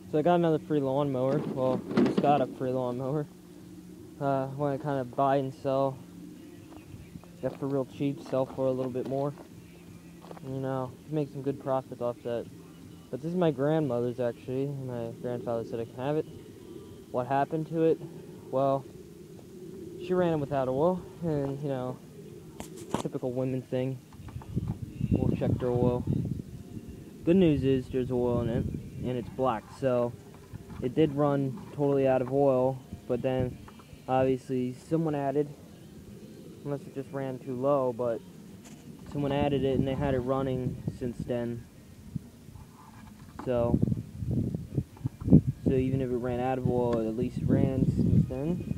So I got another free lawnmower. Well, I just got a free lawnmower. Want to kind of buy and sell. Get for real cheap, sell for a little bit more. You know, make some good profit off that. But this is my grandmother's actually. My grandfather said I can have it. What happened to it? Well, she ran it without oil, and you know, typical women thing. We'll check their oil. Good news is there's oil in it, and it's black, so it did run totally out of oil, but then obviously someone added, unless it just ran too low, but someone added it and they had it running since then. So even if it ran out of oil, it at least ran since then.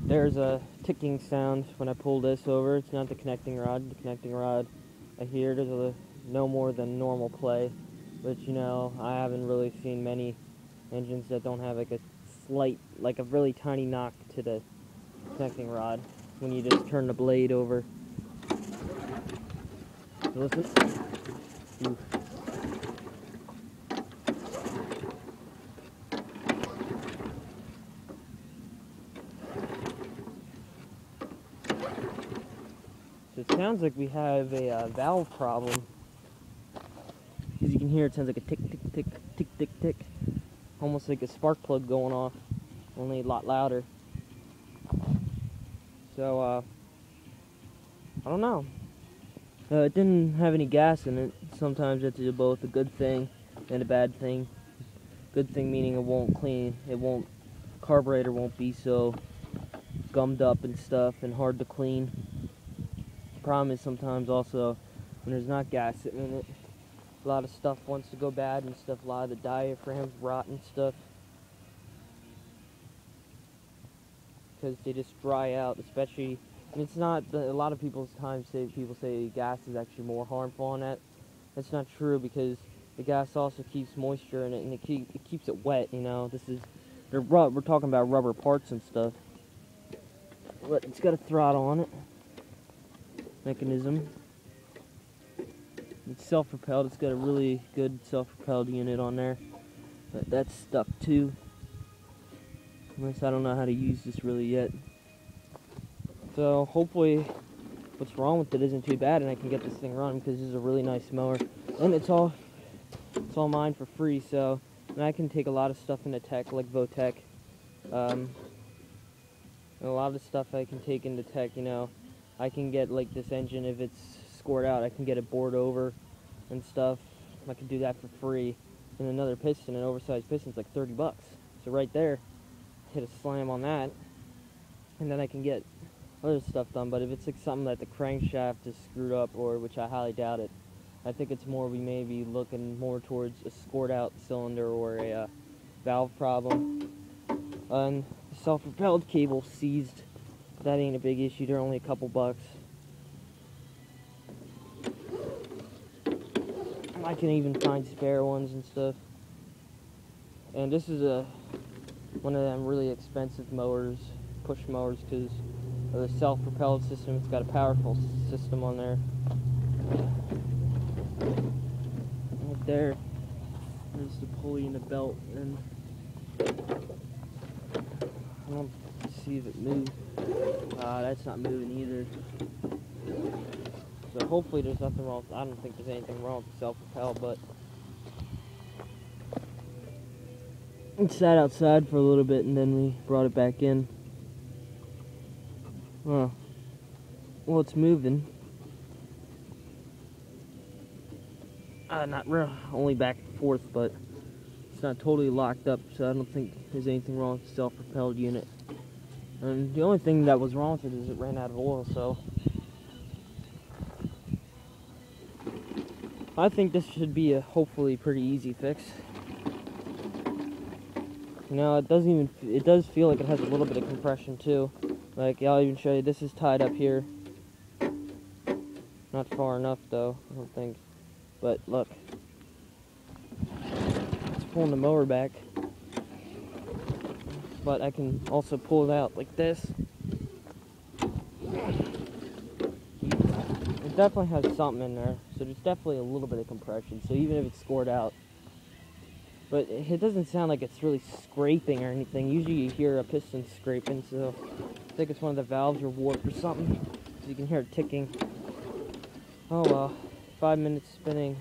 There's a ticking sound when I pull this over. It's not the connecting rod. The connecting rod, I hear there's a no more than normal play, but you know, I haven't really seen many engines that don't have like a slight, like a really tiny knock to the connecting rod when you just turn the blade over. So listen. Ooh. So it sounds like we have a valve problem. As you can hear, it sounds like a tick, tick, tick, tick, tick, tick. Almost like a spark plug going off, only a lot louder. So, I don't know. It didn't have any gas in it. Sometimes that's both a good thing and a bad thing. Good thing meaning it won't clean, carburetor won't be so gummed up and stuff and hard to clean. Problem is sometimes also when there's not gas sitting in it, a lot of stuff wants to go bad and stuff. A lot of the diaphragms rot and stuff because they just dry out. Especially, and it's not a lot of people's times people say gas is actually more harmful on that. That's not true because the gas also keeps moisture in it and it keeps it wet. You know, we're talking about rubber parts and stuff. But it's got a throttle on it. Mechanism. It's self-propelled. It's got a really good self-propelled unit on there, but that's stuck too. Unless I don't know how to use this really yet. So hopefully what's wrong with it isn't too bad and I can get this thing running because this is a really nice mower and it's all mine for free. So and I can take a lot of stuff into tech like Votech, and a lot of the stuff I can take into tech. You know, I can get like this engine if it's scored out, I can get it bored over and stuff. I can do that for free. And another piston, an oversized piston, is like 30 bucks. So right there, hit a slam on that, and then I can get other stuff done. But if it's like something that the crankshaft is screwed up, or which I highly doubt it, I think it's more we may be looking more towards a scored out cylinder or a valve problem. And the self-propelled cable seized. That ain't a big issue. They're only a couple bucks. I can even find spare ones and stuff. And this is one of them really expensive mowers, push mowers, because of the self-propelled system. It's got a powerful system on there. Right there, there's the pulley and the belt, and I don't see if it moved. That's not moving either. So hopefully there's nothing wrong. I don't think there's anything wrong with the self-propel, but it sat outside for a little bit and then we brought it back in. Well, it's moving. Not real, only back and forth, but it's not totally locked up, so I don't think there's anything wrong with the self-propelled unit. And the only thing that was wrong with it is it ran out of oil, so I think this should be a hopefully pretty easy fix. You know, it does feel like it has a little bit of compression too. Like, I'll even show you, this is tied up here. Not far enough though, I don't think. But look, it's pulling the mower back. But I can also pull it out like this. It definitely has something in there, so there's definitely a little bit of compression. So even if it's scored out, but it doesn't sound like it's really scraping or anything. Usually you hear a piston scraping, so I think it's one of the valves are warped or something. So you can hear it ticking. Oh well, 5 minutes spinning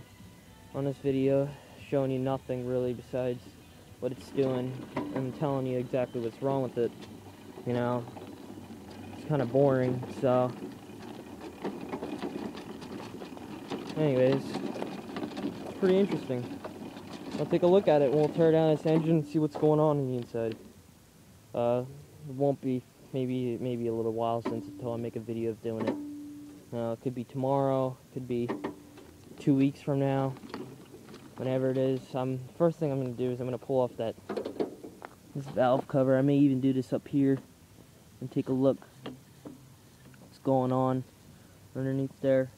on this video, showing you nothing really besides what it's doing and telling you exactly what's wrong with it. You know, it's kind of boring, so anyways, it's pretty interesting. I'll take a look at it and we'll tear down its engine and see what's going on the inside. It won't be maybe a little while until I make a video of doing it. It could be tomorrow, could be 2 weeks from now, whenever it is. First thing I'm going to do is I'm going to pull off this valve cover. I may even do this up here and take a look what's going on underneath there.